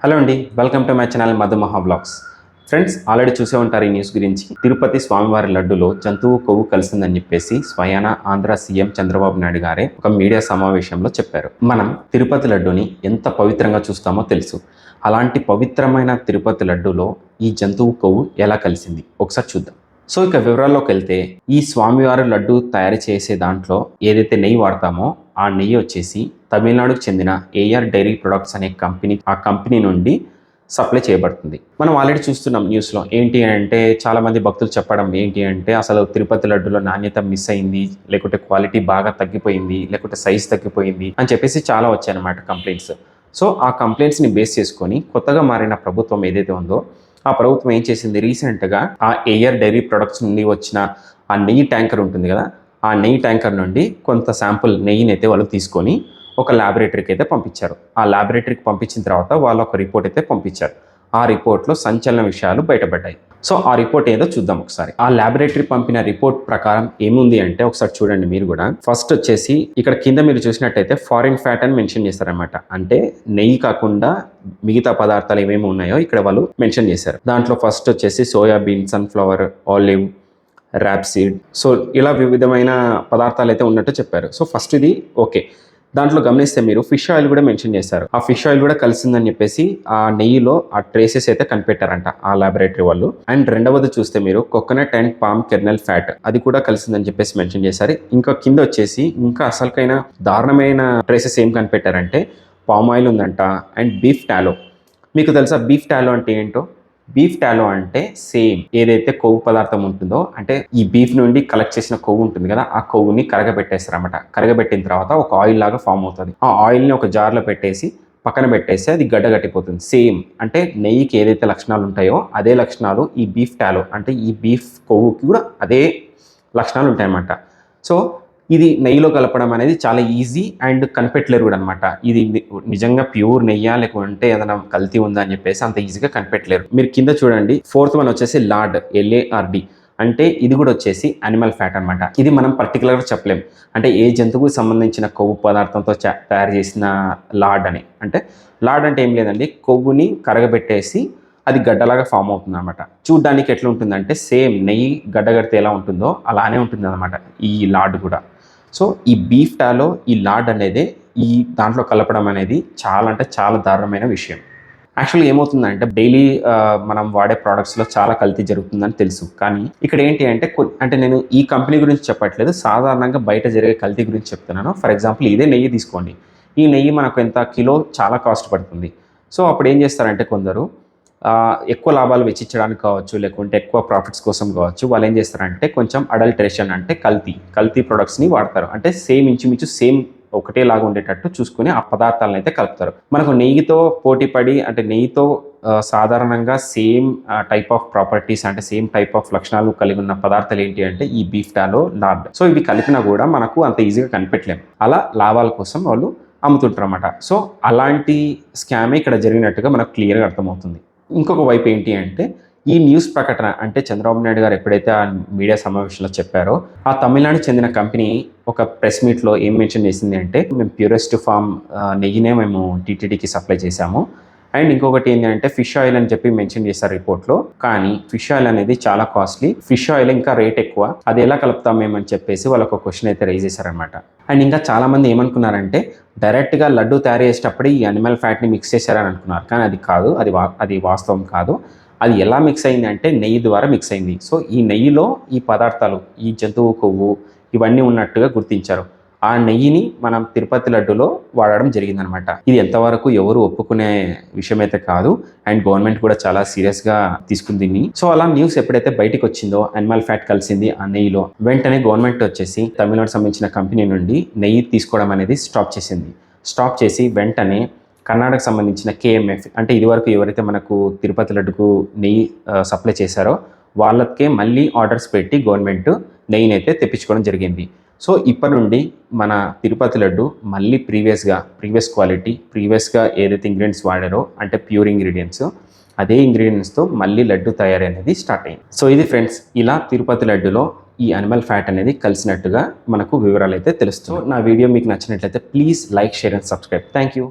Hello అండి, welcome to my channel Madhu మహా blogs. Friends, already చూసే ఉంటారు ఈ న్యూస్ గురించి. తిరుపతి స్వామివారి లడ్డులో జంతువు కొవ్వు కలిసిందని చెప్పేసి స్వయాన ఆంధ్ర సీఎం చంద్రబాబు నాయుడు గారే ఒక మీడియా సమావేశంలో చెప్పారు. మనం తిరుపతి లడ్డుని ఎంత పవిత్రంగా చూస్తామో తెలుసు. అలాంటి పవిత్రమైన తిరుపతి లడ్డులో ఈ జంతువు కొవ్వు ఎలా కలిసింది ఒకసారి చూద్దాం. సో ఇక వివరాల్లోకి వెళ్తే, ఈ స్వామివారి లడ్డు తయారు చేసే దాంట్లో ఏదైతే నెయ్యి వాడతామో ఆ నెయ్యి వచ్చేసి తమిళనాడుకు చెందిన ఏఆర్ డైరీ ప్రొడక్ట్స్ అనే కంపెనీ నుండి సప్లై చేయబడుతుంది. మనం ఆల్రెడీ చూస్తున్నాం న్యూస్లో. ఏంటి అంటే చాలామంది భక్తులు చెప్పడం ఏంటి అంటే, అసలు తిరుపతి లడ్డులో నాణ్యత మిస్ అయింది, లేకుంటే క్వాలిటీ బాగా తగ్గిపోయింది, లేకుంటే సైజ్ తగ్గిపోయింది అని చెప్పేసి చాలా వచ్చాయన్నమాట కంప్లైంట్స్. సో ఆ కంప్లైంట్స్ని బేస్ చేసుకొని కొత్తగా మారిన ప్రభుత్వం ఏదైతే ఉందో ఆ ప్రభుత్వం ఏం చేసింది, రీసెంట్గా ఆ ఏఆర్ డైరీ ప్రొడక్ట్స్ నుండి వచ్చిన ఆ నెయ్యి ట్యాంకర్ ఉంటుంది కదా, ఆ నెయ్యి ట్యాంకర్ నుండి కొంత శాంపుల్ నెయ్యిని అయితే వాళ్ళు తీసుకొని ఒక ల్యాబొరేటరీకి అయితే పంపించారు. ఆ ల్యాబొరేటరీకి పంపించిన తర్వాత వాళ్ళు ఒక రిపోర్ట్ అయితే పంపించారు. ఆ రిపోర్ట్లో సంచలన విషయాలు బయటపడ్డాయి. సో ఆ రిపోర్ట్ ఏదో చూద్దాం ఒకసారి. ఆ ల్యాబొరేటరీ పంపిన రిపోర్ట్ ప్రకారం ఏముంది అంటే, ఒకసారి చూడండి మీరు కూడా. ఫస్ట్ వచ్చేసి ఇక్కడ కింద మీరు చూసినట్టయితే ఫారిన్ ఫ్యాట్ అని మెన్షన్ చేస్తారనమాట. అంటే నెయ్యి కాకుండా మిగతా పదార్థాలు ఏమేమి ఉన్నాయో ఇక్కడ వాళ్ళు మెన్షన్ చేశారు. దాంట్లో ఫస్ట్ వచ్చేసి సోయాబీన్, సన్ఫ్లవర్, ఆలివ్, ర్యాప్సీడ్, సో ఇలా వివిధమైన పదార్థాలు అయితే ఉన్నట్టు చెప్పారు. సో ఫస్ట్ ఇది ఓకే. దాంట్లో గమనిస్తే మీరు ఫిష్ ఆయిల్ కూడా మెన్షన్ చేశారు. ఆ ఫిష్ ఆయిల్ కూడా కలిసిందని చెప్పేసి ఆ నెయ్యిలో ఆ ట్రేసెస్ అయితే కనిపెట్టారంట ఆ ల్యాబొరేటరీ వాళ్ళు. అండ్ రెండవది చూస్తే మీరు coconut and palm kernel fat, అది కూడా కలిసిందని చెప్పేసి మెన్షన్ చేశారు. ఇంకా కింద వచ్చేసి ఇంకా అసలుకైన దారుణమైన ట్రేసెస్ ఏం కనిపెట్టారంటే, పామ్ ఆయిల్ ఉందంట అండ్ బీఫ్ టాలో. మీకు తెలుసా బీఫ్ టాలో అంటే ఏంటో? బీఫ్ టాలో అంటే సేమ్ ఏదైతే కొవ్వు పదార్థం ఉంటుందో, అంటే ఈ బీఫ్ నుండి కలెక్ట్ చేసిన కొవ్వు ఉంటుంది కదా, ఆ కొవ్వుని కరగబెట్టేస్తారన్నమాట. కరగబెట్టిన తర్వాత ఒక ఆయిల్ లాగా ఫామ్ అవుతుంది. ఆ ఆయిల్ని ఒక జార్లో పెట్టేసి పక్కన పెట్టేస్తే అది గడ్డగట్టిపోతుంది. సేమ్ అంటే నెయ్యికి ఏదైతే లక్షణాలు ఉంటాయో అదే లక్షణాలు ఈ బీఫ్ టాలో, అంటే ఈ బీఫ్ కొవ్వుకి కూడా అదే లక్షణాలు ఉంటాయన్నమాట. సో ఇది నెయ్యిలో కలపడం అనేది చాలా ఈజీ అండ్ కనిపెట్టలేరు కూడా అనమాట. ఇది నిజంగా ప్యూర్ నెయ్యా లేకుంటే ఏదైనా కల్తీ ఉందా అని చెప్పేసి అంత ఈజీగా కనిపెట్టలేరు. మీరు కింద చూడండి, 4th వన్ వచ్చేసి లార్డ్, LARD, అంటే ఇది కూడా వచ్చేసి యానిమల్ ఫ్యాట్ అనమాట. ఇది మనం పర్టికులర్గా చెప్పలేం, అంటే ఏ జంతువుకు సంబంధించిన కొవ్వు పదార్థంతో తయారు చేసిన లార్డ్ అని. అంటే లార్డ్ అంటే ఏం లేదండి, కొవ్వుని కరగబెట్టేసి అది గడ్డలాగా ఫామ్ అవుతుంది అనమాట. చూడ్డానికి ఎట్లా ఉంటుందంటే సేమ్ నెయ్యి గడ్డగడితే ఎలా ఉంటుందో అలానే ఉంటుంది అనమాట ఈ లార్డ్ కూడా. సో ఈ బీఫ్ టాలో ఈ లార్డ్ అనేది ఈ దాంట్లో కలపడం అనేది చాలా అంటే చాలా దారుణమైన విషయం. యాక్చువల్గా ఏమవుతుందంటే, డైలీ మనం వాడే ప్రోడక్ట్స్లో చాలా కల్తీ జరుగుతుందని తెలుసు. కానీ ఇక్కడ ఏంటి అంటే నేను ఈ కంపెనీ గురించి చెప్పట్లేదు, సాధారణంగా బయట జరిగే కల్తీ గురించి చెప్తున్నాను. ఫర్ ఎగ్జాంపుల్ ఇదే నెయ్యి తీసుకోండి. ఈ నెయ్యి మనకు ఎంత కిలో చాలా కాస్ట్ పడుతుంది. సో అప్పుడు ఏం చేస్తారంటే కొందరు ఎక్కువ లాభాలు వెచ్చించడానికి కావచ్చు, లేకుంటే ఎక్కువ ప్రాఫిట్స్ కోసం కావచ్చు, వాళ్ళు ఏం చేస్తారంటే కొంచెం అడల్టరేషన్, అంటే కల్తీ ప్రొడక్ట్స్ని వాడతారు. అంటే సేమ్ ఇంచుమించు సేమ్ ఒకటేలాగా ఉండేటట్టు చూసుకుని ఆ పదార్థాలను అయితే కలుపుతారు. మనకు నెయ్యితో పోటీపడి, అంటే నెయ్యితో సాధారణంగా సేమ్ టైప్ ఆఫ్ ప్రాపర్టీస్, అంటే సేమ్ టైప్ ఆఫ్ లక్షణాలు కలిగి ఉన్న పదార్థాలు ఏంటి అంటే ఈ బీఫ్ టాలో, లార్డ్. సో ఇవి కలిపినా కూడా మనకు అంత ఈజీగా కనిపెట్టలేము. అలా లాభాల కోసం వాళ్ళు అమ్ముతుంటారు అన్నమాట. సో అలాంటి స్కామే ఇక్కడ జరిగినట్టుగా మనకు క్లియర్గా అర్థమవుతుంది. ఇంకొక వైపు ఏంటి అంటే, ఈ న్యూస్ ప్రకటన అంటే చంద్రబాబు నాయుడు గారు ఎప్పుడైతే ఆ మీడియా సమావేశంలో చెప్పారో, ఆ తమిళనాడు చెందిన కంపెనీ ఒక ప్రెస్ మీట్లో ఏం మెన్షన్ చేసింది అంటే, మేము ప్యూరెస్ట్ ఫామ్ నెయ్యినే మేము టీటీడీకి సప్లై చేశాము. అండ్ ఇంకొకటి ఏంటంటే ఫిష్ ఆయిల్ అని చెప్పి మెన్షన్ చేశారు రిపోర్ట్లో. కానీ ఫిష్ ఆయిల్ అనేది చాలా కాస్ట్లీ, ఫిష్ ఆయిల్ ఇంకా రేట్ ఎక్కువ, అది ఎలా కలుపుతాం మేమని చెప్పేసి వాళ్ళకు ఒక క్వశ్చన్ అయితే రైజ్ చేశారనమాట. అండ్ ఇంకా చాలామంది ఏమనుకున్నారంటే, డైరెక్ట్గా లడ్డు తయారు చేసేటప్పుడు ఈ యానిమల్ ఫ్యాట్ని మిక్స్ చేశారని అనుకున్నారు. కానీ అది కాదు, అది వాస్తవం కాదు. అది ఎలా మిక్స్ అయింది అంటే నెయ్యి ద్వారా మిక్స్ అయింది. సో ఈ నెయ్యిలో ఈ పదార్థాలు, ఈ జంతువు కొవ్వు ఇవన్నీ ఉన్నట్టుగా గుర్తించారు. ఆ నెయ్యిని మనం తిరుపతి లడ్డులో వాడడం జరిగిందనమాట. ఇది ఎంతవరకు ఎవరు ఒప్పుకునే విషయం అయితే కాదు. అండ్ గవర్నమెంట్ కూడా చాలా సీరియస్గా తీసుకుంది దీన్ని. సో అలా న్యూస్ ఎప్పుడైతే బయటకు వచ్చిందో, యానిమల్ ఫ్యాట్ కలిసింది ఆ నెయ్యిలో, వెంటనే గవర్నమెంట్ వచ్చేసి తమిళనాడు సంబంధించిన కంపెనీ నుండి నెయ్యి తీసుకోవడం అనేది స్టాప్ చేసింది. స్టాప్ చేసి వెంటనే కర్ణాటక సంబంధించిన KMF, అంటే ఇదివరకు ఎవరైతే మనకు తిరుపతి లడ్డుకు నెయ్యి సప్లై చేశారో వాళ్ళకే మళ్ళీ ఆర్డర్స్ పెట్టి గవర్నమెంట్ నెయ్యిని అయితే తెప్పించుకోవడం జరిగింది. సో ఇప్పటి నుండి మన తిరుపతి లడ్డు మళ్ళీ ప్రీవియస్ క్వాలిటీ, ప్రీవియస్గా ఏదైతే ఇంగ్రీడియంట్స్ వాడారో, అంటే ప్యూర్ ఇంగ్రీడియంట్స్, అదే ఇంగ్రీడియంట్స్తో మళ్ళీ లడ్డు తయారీ అనేది స్టార్ట్ అయింది. సో ఇది ఫ్రెండ్స్, ఇలా తిరుపతి లడ్డులో ఈ యానిమల్ ఫ్యాట్ అనేది కలిసినట్టుగా మనకు వివరాలు అయితే తెలుస్తుంది. నా వీడియో మీకు నచ్చినట్లయితే please like, share and subscribe. Thank you.